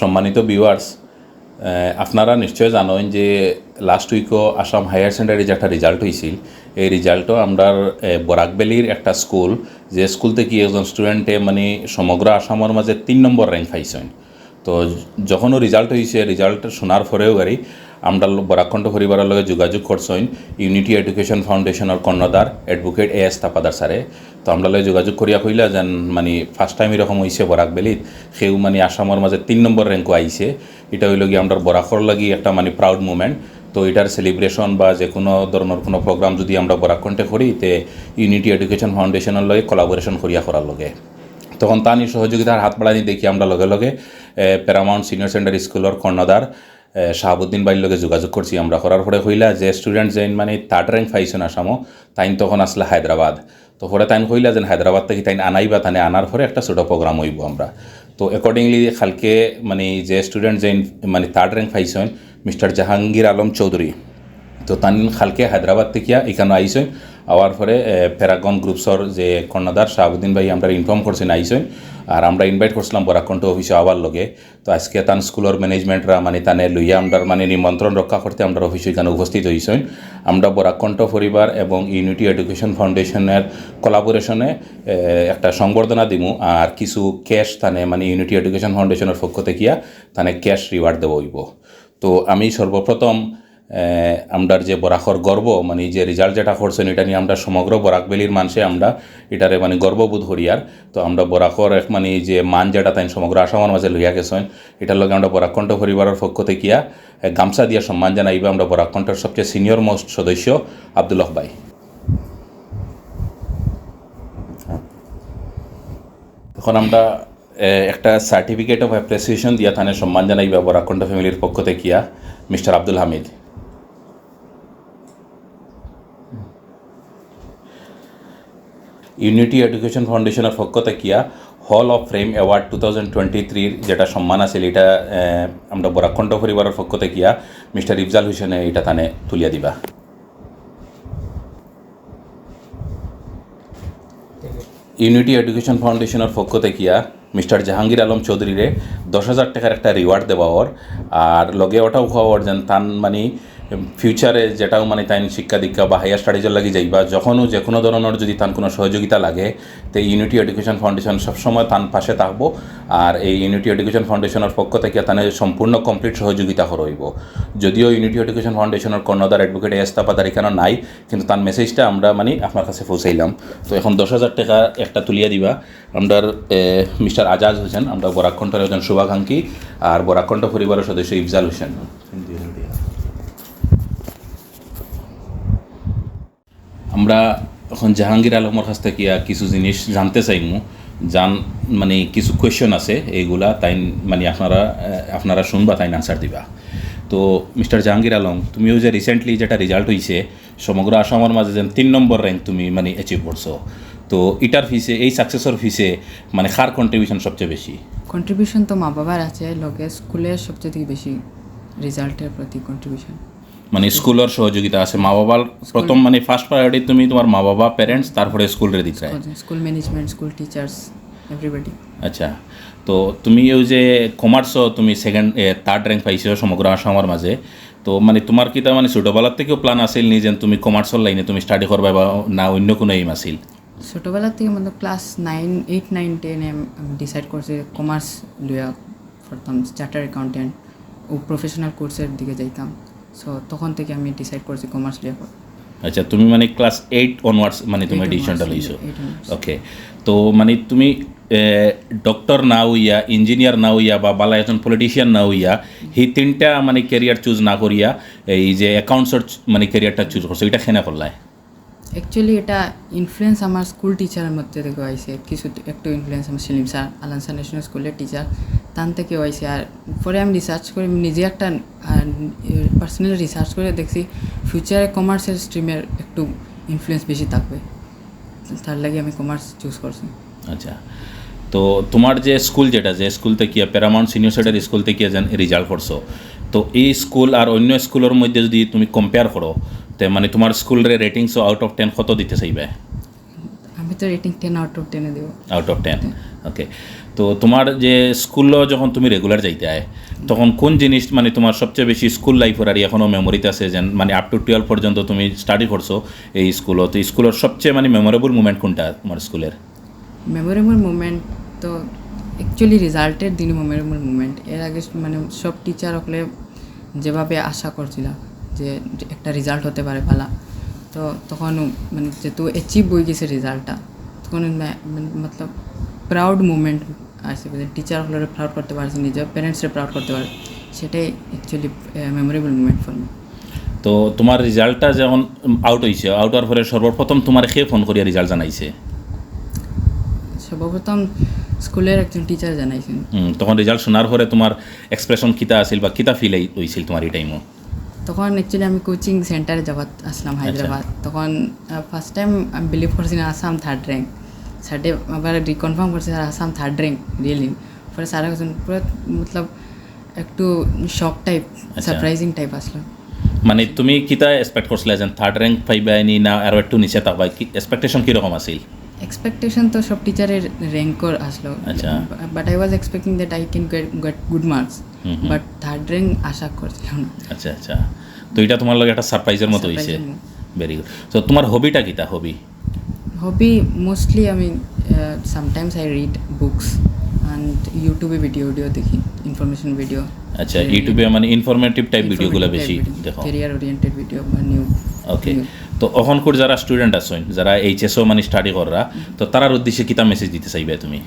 সম্মানিত ভিউয়ার্স, আপনারা নিশ্চয় জানেন যে লাস্ট উইকও আসাম হায়ার সেকেন্ডারি যে একটা রেজাল্ট হয়েছিল, এই রেজাল্টও আমরা বরাকবেলির একটা স্কুল, যে স্কুল থেকে একজন স্টুডেন্টে মানে সমগ্র আসামের মাঝে 3 নম্বর র্যাঙ্ক পাইছেন। তো যখনও রেজাল্ট হয়েছে, রেজাল্ট শোনার পরেও গাড়ি আমরা বরাকণ্ঠ পরিবারের লগে যোগাযোগ করছেন ইউনিটি এডুকেশন ফাউন্ডেশনের কর্ণধার অ্যাডভোকেট এস তাপাদার স্যারে। তো আমরা লগে যোগাযোগ করিয়া কইলা যেন মানে ফার্স্ট টাইম এরকম হয়েছে বরাকবেলিত, সেও মানে আসামের মাঝে 3 নম্বর র্যাঙ্কও আইছে। এটা হইল গিয়ে আমরা বরাকর লাগি একটা মানে প্রাউড মুমেন্ট। তো এটার সেলিব্রেশন বা যে কোনো ধরনের কোনো প্রোগ্রাম যদি আমরা বরাকণ্ঠে করি, তে ইউনিটি এডুকেশন ফাউন্ডেশনের লগে কোলাবোরেশন করার লগে তখন তানি সহযোগিতার হাত বাড়ানি দেখি আমরা লগে লগে প্যারামাউন্ট সিনিয়র সেকেন্ডারি স্কুলের কর্ণধার শাহাবুদ্দিন ভাইয়ের লগে যোগাযোগ করছি। আমরা করার পরে কইলা যে স্টুডেন্ট যেন মানে 3rd র্যাঙ্ক পাইছেন আসামও, তাইন তখন আসলে হায়দ্রাবাদ। তো পরে তাইন কইলা যেন হায়দ্রাবাদ থেকে তাইন আনাইবা, তানে আনার পরে একটা ছোটো প্রোগ্রাম হইব আমরা। তো অ্যাকর্ডিংলি কালকে মানে যে স্টুডেন্ট যেন মানে 3rd র্যাঙ্ক পাইছেন মিস্টার জাহাঙ্গীর আলম চৌধুরী, তো তান কালকে হায়দ্রাবাদ থেকে এখানে আইসেন। আওয়ার পরে প্যারাগন গ্রুপসর যে কর্ণধার শাহাবুদ্দিন ভাই আমরা ইনফর্ম করছেন আইসেন, আর আমরা ইনভাইট করছিলাম বরাকণ্ঠ অফিসে আবার লগে। তো আজকে তান স্কুলের ম্যানেজমেন্টরা মানে তানে লইয়া আমরা মানে নিমন্ত্রণ রক্ষা করতে আমরা অফিসে এখানে উপস্থিত হয়েছেন। আমরা বরাকণ্ঠ পরিবার এবং ইউনিটি এডুকেশন ফাউন্ডেশনের কোলাবোরেশনে একটা সংবর্ধনা দিমু, আর কিছু ক্যাশ তানে মানে ইউনিটি এডুকেশন ফাউন্ডেশনের পক্ষ থেকে তানে ক্যাশ রিওয়ার্ড দেওয়া হইব। তো আমি সর্বপ্রথম আমরার যে বরাকর গর্ব মানে যে রেজাল্ট যেটা করছেন এটা নিয়ে আমরা সমগ্র বরাকবেলির মানুষে আমরা এটারে মানে গর্ববোধ হরিয়ার। তো আমরা বরাকর এক মানে যে মান যেটা তাই সমগ্র আসামের মাঝে লইয়া গেছেন, এটার লগে আমরা বরাকণ্ঠ পরিবারের পক্ষ থেকে গামছা দিয়া সম্মান জানাইবা আমরা বরাকণ্ঠের সবচেয়ে সিনিয়র মোস্ট সদস্য আব্দুল্লাহ ভাই। তখন আমরা একটা সার্টিফিকেট অফ অ্যাপ্রিসিয়েশন দিয়া থানে সম্মান জানাইবা বরাকণ্ঠ ফ্যামিলির পক্ষ থেকে mister Abdul Hamid. Unity education ফাউন্ডেশনের পক্ষ থেকে হল অফ ফ্রেম অ্যাওয়ার্ড 2023 যেটা সম্মান আছে, এটা আমরা বরাকণ্ঠ পরিবারের পক্ষ থেকে মিস্টার ইফজাল হোসেনে এটা তানে তুলিয়া দিবা। ইউনিটি এডুকেশন ফাউন্ডেশনের পক্ষ থেকে মিস্টার জাহাঙ্গীর আলম চৌধুরীরে 10,000 টাকার একটা রিওয়ার্ড দেওয়া ওর, আর লগে ওটাও খাওয়ার যেন তান মানে ফিউচারে যেটাও মানে তাই শিক্ষা দীক্ষা বা হায়ার স্টাডিজের লাগে যাইবা যখনও যে কোনো ধরনের যদি তান কোনো সহযোগিতা লাগে, তো ইউনিটি এডুকেশন ফাউন্ডেশন সবসময় তান পাশে থাকবো। আর এই ইউনিটি এডুকেশন ফাউন্ডেশনের পক্ষ থেকে তাদের সম্পূর্ণ কমপ্লিট সহযোগিতা করব। যদিও ইউনিটি এডুকেশন ফাউন্ডেশনের কর্ণধার অ্যাডভোকেট এস তাপাদার এখানে নাই, কিন্তু তার মেসেজটা আমরা মানে আপনার কাছে পৌঁছাইলাম। তো এখন 10,000 টাকা একটা তুলিয়া দিবা আমরা মিস্টার আজাজ হোসেন, আমরা বরাকণ্ঠের একজন শুভাকাঙ্ক্ষী, আর বরাকণ্ঠ পরিবারের সদস্য ইফজাল হোসেন। আমরা এখন জাহাঙ্গীর আলমের কাছ থেকে কিছু জিনিস জানতে চাইমু, মানে কিছু কোয়েশ্চন আছে, এইগুলা তাই মানে আপনারা শুনবা, তাই আনসার দিবা। তো মিস্টার জাহাঙ্গীর আলম, তুমিও যে রিসেন্টলি যেটা রেজাল্ট হয়েছে সমগ্র আসামের মাঝে যেন 3 নম্বর র্যাঙ্ক তুমি মানে অ্যাচিভ করছো, তো এটার ফিসে এই সাকসেসর ফিসে মানে কার কন্ট্রিবিউশন সবচেয়ে বেশি? কন্ট্রিবিউশন তো মা বাবার আছে, লগে স্কুলের সবচেয়ে থেকে বেশি রেজাল্টের প্রতি কন্ট্রিবিউশন, মানে স্কুলের সহযোগিতা আছে। মা বাবার প্রথম মানে ফার্স্ট প্রায়োরিটি তুমি তোমার মা বাবা প্যারেন্টস, তারপরে স্কুলের দিকে school management, school teachers, everybody. আচ্ছা, তো তুমি ওই যে কমার্সও তুমি 3rd র্যাঙ্ক পাইছো সমগ্র আসামের মাঝে, তো মানে তোমার কি তার মানে ছোটোবেলার থেকেও প্ল্যান আসিল নি যে তুমি কমার্সের লাইনে তুমি স্টাডি করবা, বা না অন্য কোনো এইম আসিল? ছোটোবেলা থেকে মানে ক্লাস 8, 9, 10 আমি ডিসাইড করছি কমার্স লইয়া করতাম, চার্টার অ্যাকাউন্টেন্ট ও প্রফেশনাল কোর্সের দিকে যাইতাম। সো তখন থেকে আমি ডিসাইড করছি কমার্স লইয়া করব। আচ্ছা, তুমি মানে ক্লাস 8 অনওয়ার্ডস মানে তুমি ডিসিশনটা লইছো? ওকে, তো মানে তুমি ডক্টর না হইয়া, ইঞ্জিনিয়ার না হইয়া, বা বালা একজন পলিটিশিয়ান না হইয়া, এই 3টা মানে ক্যারিয়ার চুজ না করিয়া এই যে অ্যাকাউন্টসের মানে ক্যারিয়ারটা চুজ করছো, এটা কেন করলাই? অ্যাকচুয়ালি এটা ইনফ্লুয়েন্স আমার স্কুল টিচারের মধ্যে থেকে আইসে, কিছু একটু ইনফ্লুয়েন্স আমার সেলিম স্যার, আলানসা ন্যাশনাল স্কুলের টিচার, তান থেকেও আইসে। আর পরে আমি রিসার্চ করে নিজে একটা পার্সোনালি রিসার্চ করে দেখছি ফিউচারে কমার্সের স্ট্রিমের একটু ইনফ্লুয়েন্স বেশি থাকবে, তার লাগে আমি কমার্স চুজ করছি। আচ্ছা, তো তোমার যে স্কুল যেটা যে স্কুল থেকে প্যারামাউন্ট সিনিয়র সেকেন্ডারি স্কুল থেকে রেজাল্ট করছো, তো এই স্কুল আর অন্য স্কুলের মধ্যে যদি তুমি কম্পেয়ার করো, তো মানে তোমার স্কুলের রেটিংসও আউট অফ 10 কত দিতে চাইবে? আমি তো রেটিং 10 আউট অফ 10 দেব। Out of 10, okay. তো তোমার যে স্কুলও যখন তুমি রেগুলার যাইতে আয় তখন কোন জিনিস মানে তোমার সবচেয়ে বেশি স্কুল লাইফের আর এখনও মেমোরিতে আছে যেন মানে আপ টু 12 পর্যন্ত তুমি স্টাডি করছো এই স্কুলও, তো স্কুলের সবচেয়ে মানে মেমোরেবল মুমেন্ট কোনটা তোমার স্কুলের? মেমোরেবল মুমেন্ট তো অ্যাকচুয়ালি রেজাল্টের দিন মেমোরেবল মুমেন্ট। এর আগে মানে সব টিচার হলে যেভাবে আশা করছিলাম যে একটা রেজাল্ট হতে পারে ভালো, তো তখন মানে যেহেতু অ্যাচিভ হয়ে গেছে রেজাল্টটা, তখন মতলব প্রাউড মুমেন্ট আসে, টিচার হলে প্রাউড করতে পারছি, নিজের প্যারেন্টসরে প্রাউড করতে পারছি, সেটাই actually memorable moment for me. তো তোমার রেজাল্টটা যখন আউট হয়েছে, আউট হওয়ার পরে সর্বপ্রথম তোমার খেয়ে ফোন করিয়া রেজাল্ট জানাইছে? সর্বপ্রথম স্কুলের একজন টিচার জানাইছেন। তখন রেজাল্ট শোনার পরে তোমার এক্সপ্রেশন কিতা আছিল বা কিতা ফিল হয়েছিল তোমার এই টাইমও? তখন অ্যাকচুয়ালি আমি কোচিং সেন্টারে যাওয়া আসলাম হায়দ্রাবাদ। তখন ফার্স্ট টাইম আমি বিলিভ করছি না আসাম থার্ড র্যাঙ্ক, স্যারডে আবার রিকনফার্ম করছে sir Assam third rank really. পরে স্যার একজন পুরো মতলব একটু শক টাইপ, সারপ্রাইজিং টাইপ আসলো। মানে তুমি কিতা এক্সপেক্ট করছিলে যে থার্ড র্যাঙ্ক পাইবানি না আরও একটু নিচে থাকবা, কি এক্সপেকটেশন কীরকম আছিল? এক্সপেকটেশন তো সব টিচারের র্যাঙ্কর আসলো, আচ্ছা, but I was expecting that I can get good marks, but third rank আশা করছিলাম না। আচ্ছা আচ্ছা, তো এটা তোমার লগে একটা সারপ্রাইজের মতো হয়েছে। Very good. তো তোমার হবিটা কিতা? হবি মোস্টলি আমি sometimes I read books and ইউটিউবে ভিডিও দেখি, ইনফরমেশন ভিডিও। আচ্ছা, ইউটিউবে মানে ইনফরমেটিভ টাইপ ভিডিওগুলো বেশি দেখো, ক্যারিয়ার ওরিয়েন্টেড ভিডিও বা নিউ। ওকে, তো অখনকার যারা স্টুডেন্ট আছেন, যারা এইচএসও মানে স্টাডি কররা, তো তারার উদ্দেশ্যে কিতা মেসেজ দিতে চাইবে তুমি?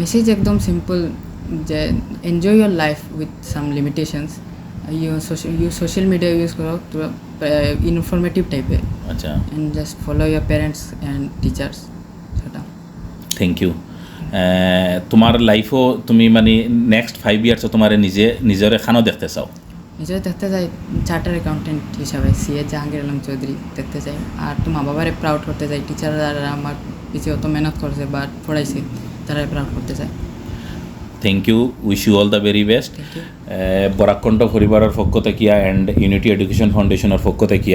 মেসেজ একদম সিম্পল, যে enjoy your life with some limitations. Social media use করো ইনফরমেটিভ টাইপের। আচ্ছা, and just follow your parents and teachers, সেটা। Thank you. তোমার লাইফও তুমি মানে নেক্সট 5 ইয়ার্সও তোমার নিজের এখানেও দেখতে চাও? নিজেও দেখতে চাই চার্টার অ্যাকাউন্টেন্ট হিসাবে, সিএ জাহাঙ্গীর আলম চৌধুরী দেখতে চাই। আর তো মা বাবারে প্রাউড করতে চাই, টিচাররা আমার পিছিয়ে অত মেহনত করছে বা পড়াইছে, তারা প্রাউড করতে চাই। Thank you, wish you all the very best. Barakantha পরিবারের পক্ষ থেকে অ্যান্ড ইউনিটি এডুকেশন ফাউন্ডেশনের পক্ষ থেকে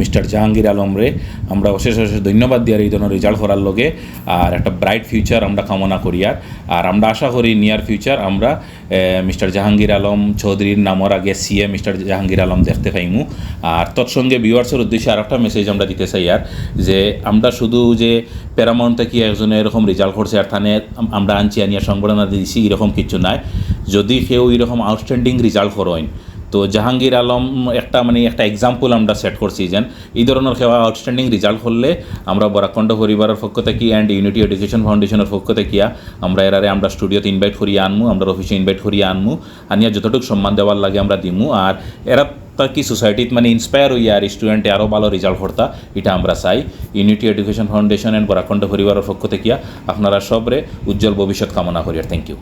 মিস্টার জাহাঙ্গীর আলমরে আমরা অশেষ ধন্যবাদ দিয়ার এই ধরনের রেজাল্ট করার লগে, আর একটা ব্রাইট ফিউচার আমরা কামনা করি। আর আমরা আশা করি নিয়ার ফিউচার আমরা মিস্টার জাহাঙ্গীর আলম চৌধুরীর নামের আগে সিএ মিস্টার জাহাঙ্গীর আলম দেখতে পাইমু। আর তৎসঙ্গে ভিউয়ার্সের উদ্দেশ্যে আর একটা মেসেজ আমরা দিতে চাই, আর যে আমরা শুধু যে প্যারামাউন্ট থেকে একজনে এরকম রেজাল্ট করছে আর থানে আমরা আনছি আনিয়া সংবর্ধনা দিয়েছি এরকম কিছু নাই। যদি কেউ এরকম আউটস্ট্যান্ডিং রেজাল্ট করেন, তো জাহাঙ্গীর আলম একটা এক্সাম্পল আমরা সেট করছি, যেন এই ধরনের কেউ আউটস্ট্যান্ডিং রেজাল্ট করলে আমরা বরাকণ্ঠ পরিবারের পক্ষ থেকে অ্যান্ড ইউনিটি এডুকেশন ফাউন্ডেশনের পক্ষ থেকে আমরা আমরা স্টুডিওতে ইনভাইট করিয়ে আনমু, আমরা অফিসে ইনভাইট করিয়ে আনমু, আনিয়া যতটুকু সম্মান দেওয়ার লাগে আমরা দিমু। আর এরা কি সোসাইটিত মানে ইন্সপায়ার হইয়া আর স্টুডেন্টে আরও ভালো রেজাল্ট করতা, এটা আমরা চাই। ইউনিটি এডুকেশন ফাউন্ডেশন অ্যান্ড বরাকণ্ঠ পরিবারের পক্ষ থেকে আপনারা সবরে উজ্জ্বল ভবিষ্যৎ কামনা করি। আর থ্যাংক ইউ।